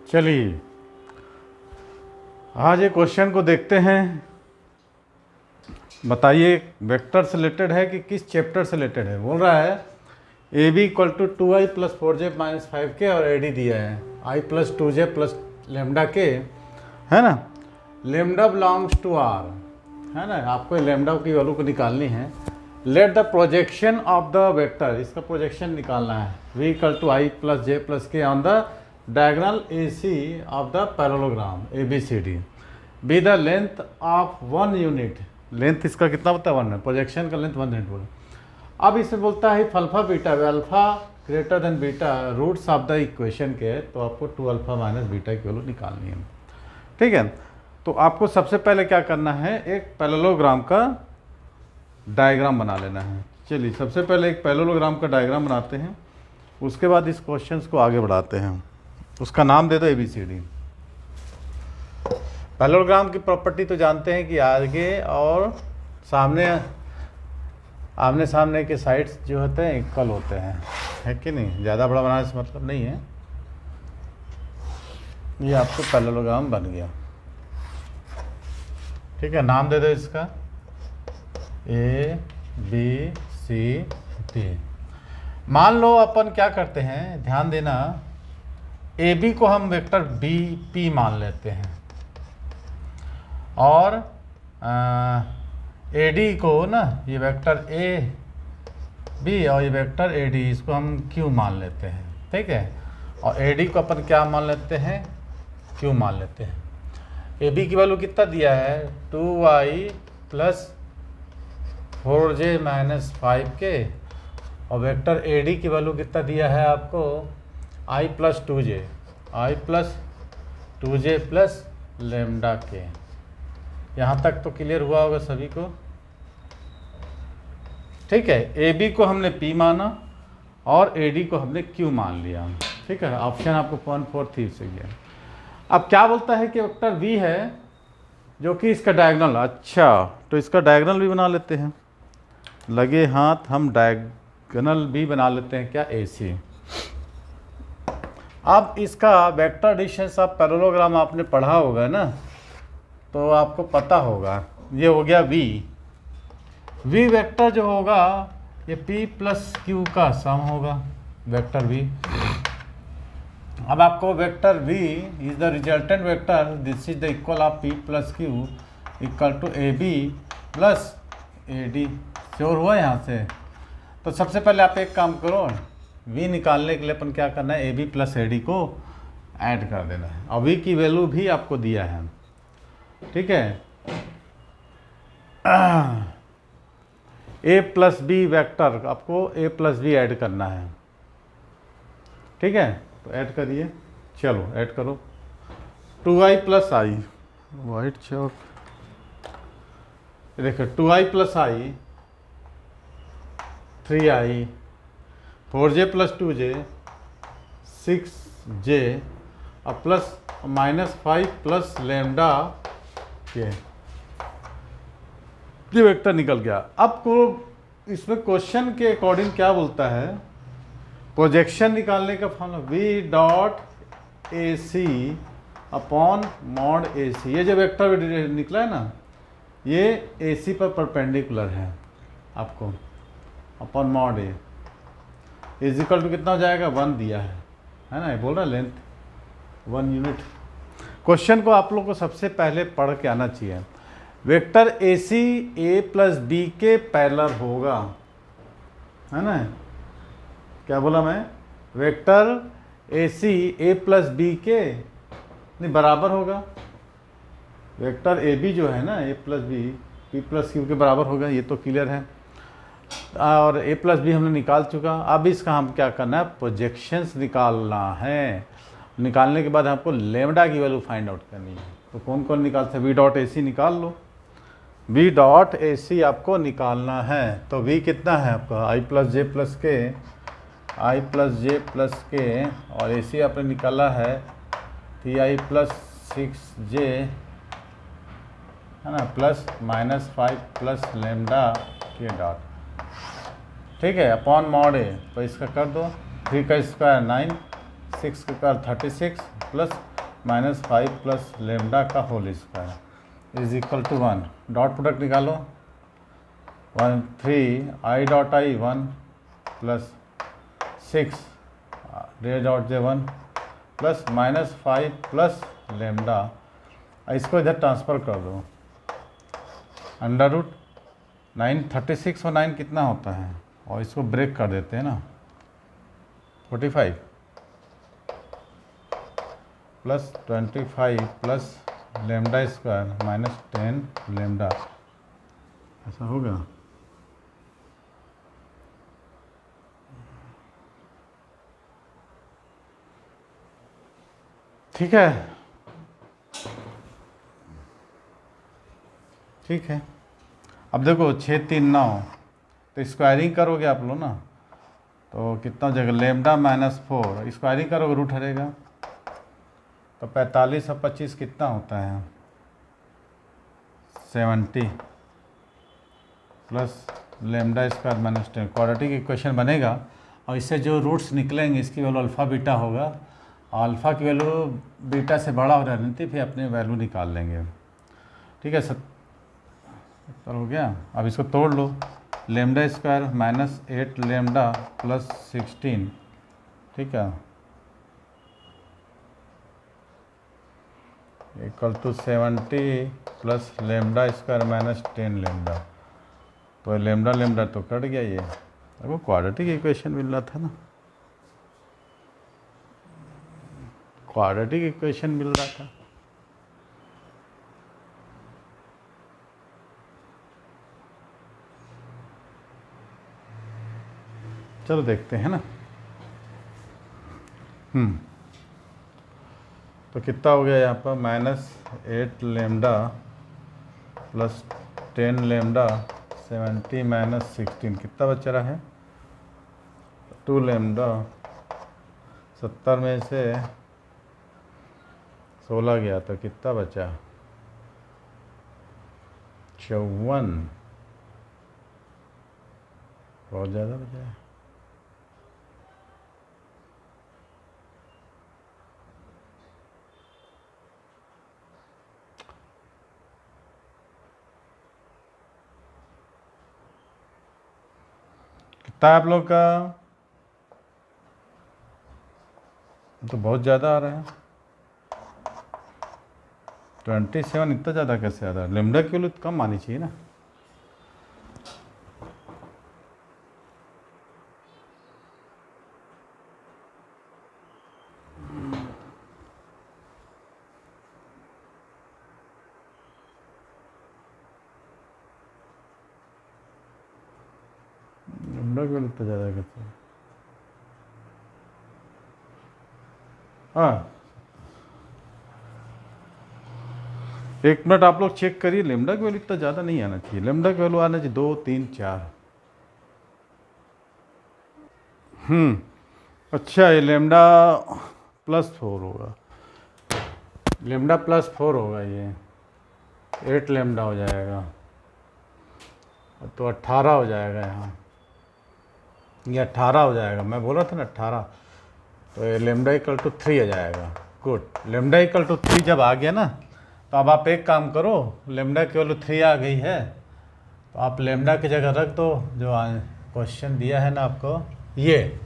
चलिए आज ये क्वेश्चन को देखते हैं। बताइए वेक्टर से रिलेटेड है कि किस चैप्टर से रिलेटेड है। बोल रहा है A B equal to 2i plus 4j minus 5k और ए डी दिया है i plus 2j plus lambda के, है ना। लेमडा बिलोंग्स टू आर, है ना। आपको लेमडा की वैल्यू को निकालनी है। Let the projection of the vector, इसका प्रोजेक्शन निकालना है। v equal to i plus j plus k on the diagonal AC of the parallelogram ABCD be the length of 1 unit. Length इसका कितना होता है 1 है, प्रोजेक्शन का लेंथ 1 यूनिट बोला। अब इसमें बोलता है alpha beta, alpha greater than beta roots of the equation के, तो आपको 2 अल्फा माइनस बीटा की वैल्यू निकालनी है। ठीक है, तो आपको सबसे पहले क्या करना है, एक पैरेललोग्राम का डायग्राम बना लेना है। चलिए सबसे पहले एक पैरेललोग्राम का डायग्राम बनाते हैं, उसके बाद इस क्वेश्चंस को आगे बढ़ाते हैं। उसका नाम दे दो ABCD। पैरेललोग्राम की प्रॉपर्टी तो जानते हैं कि आगे और सामने आमने सामने के साइड्स जो होते हैं इक्वल होते हैं, है कि नहीं। ज़्यादा बड़ा बनाने से मतलब नहीं है। ये आपको पैरेललोग्राम बन गया। ठीक है, नाम दे दो इसका ABCD। मान लो अपन क्या करते हैं, ध्यान देना, AB को हम वेक्टर BP मान लेते हैं और AD को ना, ये वेक्टर AB और ये वेक्टर AD, इसको हम Q मान लेते हैं। ठीक है, और AD को अपन क्या मान लेते हैं, Q मान लेते हैं। AB की वैल्यू कितना दिया है, 2i plus 4j minus 5k, और वेक्टर AD की वैल्यू कितना दिया है आपको, i plus 2j plus lambda के। यहाँ तक तो क्लियर हुआ होगा सभी को। ठीक है, AB को हमने P माना और AD को हमने Q मान लिया। ठीक है, ऑप्शन आपको 143 से गया। अब क्या बोलता है कि वेक्टर V है जो कि इसका डायगोनल। अच्छा, तो इसका डायगोनल भी बना लेते हैं। लगे हाथ हम डायगोनल भी बना लेते हैं, क्या, AC। अब इसका वेक्टर डिस्टेंस ऑफ पैरेललोग्राम आपने पढ़ा होगा ना, तो आपको पता होगा। ये हो गया V वेक्टर जो होगा ये P प्लस Q का सम होगा, वेक्टर V। अब आपको vector V is the resultant vector, this is the equal of P plus Q equal to AB plus AD। Sure हुआ यहाँ से। तो सबसे पहले आप एक काम करो, V निकालने के लिए अपन क्या करना है, AB प्लस AD को ऐड कर देना है। और V की वैल्यू भी आपको दिया है। ठीक है, A प्लस B वेक्टर, आपको A प्लस B ऐड करना है। ठीक है, तो ऐड करिए। चलो ऐड करो। 2i प्लस i, वाइट चौक, देखो 2i plus i 3i, 4j plus 2j 6j और प्लस माइनस 5 प्लस लेमडा के, ये वेक्टर निकल गया। अब को इसमें क्वेश्चन के अकॉर्डिंग क्या बोलता है, प्रोजेक्शन निकालने का formula V dot AC upon mod AC। ये जो वेक्टर निकला है ना, ये AC पर परपेंडिकुलर है आपको, upon mod A is equal to कितना हो जाएगा, 1 दिया है ना। ये बोल रहा है लेंथ 1 यूनिट। क्वेश्चन को आप लोग को सबसे पहले पढ़ के आना चाहिए। Vector AC A plus B के पैरेलल होगा, है ना। क्या बोला मैं, vector AC A plus B के नहीं बराबर होगा। वेक्टर AB जो है ना, A plus B P plus Q के बराबर होगा, ये तो क्लियर है। और A प्लस B हमने निकाल चुका। अब इसका हम क्या करना है, प्रोजेक्शंस निकालना है। निकालने के बाद आपको लेमडा की वैल्यू फाइंड आउट करनी है। तो कौन कौन निकालते हैं, V डॉट AC निकाल लो। V डॉट AC आपको निकालना है। तो V कितना है आपका, i प्लस j प्लस के, i प्लस j प्लस के, और AC आपने निकाला है 3i प्लस 6j, है ना, प्लस माइनस 5 प्लस लेमडा के डॉट। ठीक है, अपॉन मॉड A। तो इसका कर दो, 3 का स्क्वायर 9, 6 का 36 प्लस माइनस 5 प्लस लेमडा का whole square is equal to 1। Dot product निकालो, 1 3 आई डॉट आई 1 प्लस 6 डे dot j 1 plus minus 5 plus lambda. इसको इधर ट्रांसफ़र कर दो, अंडर रूट 9 36 और 9 कितना होता है, और इसको ब्रेक कर देते हैं ना, 45 plus 25 plus lambda square minus 10 lambda, ऐसा होगा। ठीक है, ठीक है। अब देखो 6 3 9, तो स्क्वायरिंग करोगे आप लोग ना, तो कितना हो जाएगा, लेमडा माइनस 4, स्क्वायरिंग करोगे रूट हटेगा, तो 45 और 25 कितना होता है, 70 plus lambda square minus 10, quadratic equation बनेगा। और इससे जो रूट्स निकलेंगे इसकी वैल्यू अल्फ़ा बीटा होगा, और अल्फ़ा की वैल्यू बीटा से बड़ा हो रहने थी, फिर अपने वैल्यू निकाल लेंगे। ठीक है, 70 हो गया। अब इसको तोड़ लो, lambda square minus 8 lambda plus 16, ठीक है, equal to 70 plus lambda square minus 10 lambda. तो लेमडा लेमडा तो कट गया, ये वो क्वाड्रेटिक इक्वेशन मिल रहा था ना, क्वाड्रेटिक इक्वेशन मिल रहा था। चलो देखते हैं ना। तो कितना हो गया यहाँ पर, minus 8 lambda plus 10 lambda 70 minus 16, कितना बच रहा है, 2 लेमडा। 70 में से 16 गया तो कितना बचा, 54, बहुत ज़्यादा बचा है। कितना आप लोग का, तो बहुत ज़्यादा आ रहा है, 27, इतना ज़्यादा कैसे आ रहा है, लेमडा की वैल्यू कम आनी चाहिए ना। लेमडा की वैल्यू इतना ज़्यादा कैसे, हाँ, एक मिनट आप लोग चेक करिए, लेमडा की वैल्यू इतना ज़्यादा नहीं आना चाहिए, लेमडा की वैल्यू आना चाहिए 2 3 4। अच्छा, ये लेमडा +4 होगा, लेमडा +4 होगा, ये 8 लेमडा हो जाएगा, तो 18 हो जाएगा यहाँ, ये 18 हो जाएगा, मैं बोला था ना 18। तो ये लेमडा इक्वल टू 3 आ जाएगा। गुड, लेमडा इक्वल टू 3 जब आ गया ना, तो अब आप एक काम करो, लेमडा की वैल्यू 3 आ गई है, तो आप लेमडा की जगह रख दो, जो क्वेश्चन दिया है ना आपको, ये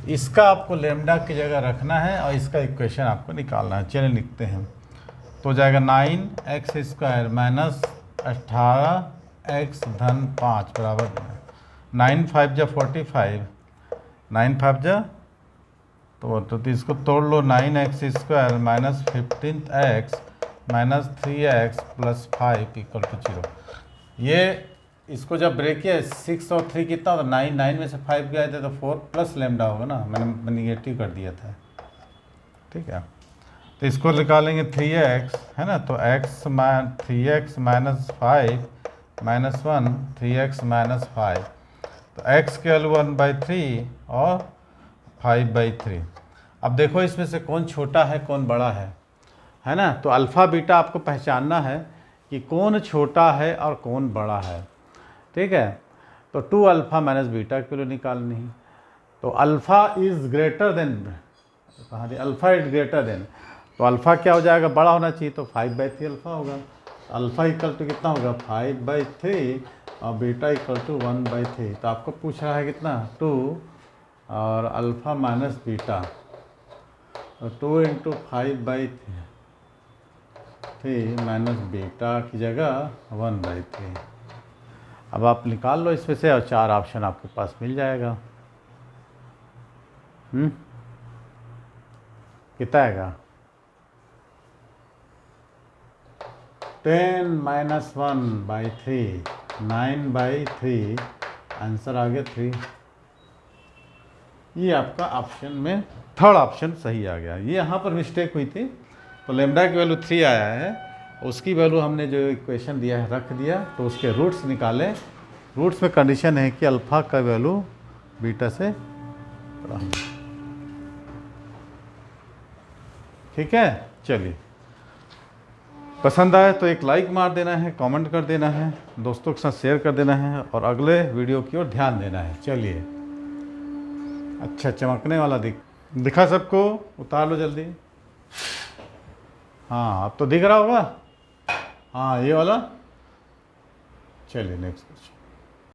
इसका आपको लेमडा की जगह रखना है, और इसका इक्वेशन आपको निकालना है। चलिए लिखते हैं, तो हो जाएगा 9x स्क्वायर माइनस 18x धन 5 बराबर 9 5 जा 45, 9 5 जा तो इसको तोड़ लो, 9x square minus 15x minus 3x plus 5 equal to 0। ये इसको जब ब्रेक किया, 6 और 3 कितना होता, 9 9 में से 5 गए थे तो 4 प्लस लेमडा होगा ना, मैंने निगेटिव कर दिया था। ठीक है, तो इसको निकालेंगे 3x है ना, तो 3x minus 5 minus 1 3x minus 5, तो x के वैल्यू 1/3 और 5/3। अब देखो इसमें से कौन छोटा है कौन बड़ा है ना, तो अल्फ़ा बीटा आपको पहचानना है कि कौन छोटा है और कौन बड़ा है। ठीक है, तो 2 अल्फ़ा माइनस बीटा की वैल्यू निकालनी है। तो अल्फ़ा इज़ ग्रेटर देन, कहाँ थी, अल्फ़ा इज ग्रेटर देन, तो अल्फ़ा क्या हो जाएगा, बड़ा होना चाहिए, तो 5/3 अल्फ़ा होगा। अल्फ़ा इक्वल टू कितना होगा 5/3 और बीटा इक्वल टू 1/3। तो आपको पूछ रहा है कितना 2 और अल्फ़ा माइनस बीटा, तो 2 इंटू 5/3 माइनस बीटा की जगह 1/3। अब आप निकाल लो इसमें से और 4 ऑप्शन आपके पास मिल जाएगा। कितना आएगा 10-1/3 9/3, आंसर आ गया 3। ये आपका ऑप्शन में थर्ड ऑप्शन सही आ गया। ये यहाँ पर मिस्टेक हुई थी, तो लेमडा की वैल्यू 3 आया है, उसकी वैल्यू हमने जो इक्वेशन दिया है रख दिया, तो उसके रूट्स निकाले। रूट्स में कंडीशन है कि अल्फ़ा का वैल्यू बीटा से बड़ा। ठीक है, चलिए, पसंद आए तो एक लाइक मार देना है, कमेंट कर देना है, दोस्तों के साथ शेयर कर देना है और अगले वीडियो की ओर ध्यान देना है। चलिए, अच्छा चमकने वाला दिखा सबको, उतार लो जल्दी। हाँ अब तो दिख रहा होगा, हाँ ये वाला। चलिए नेक्स्ट क्वेश्चन।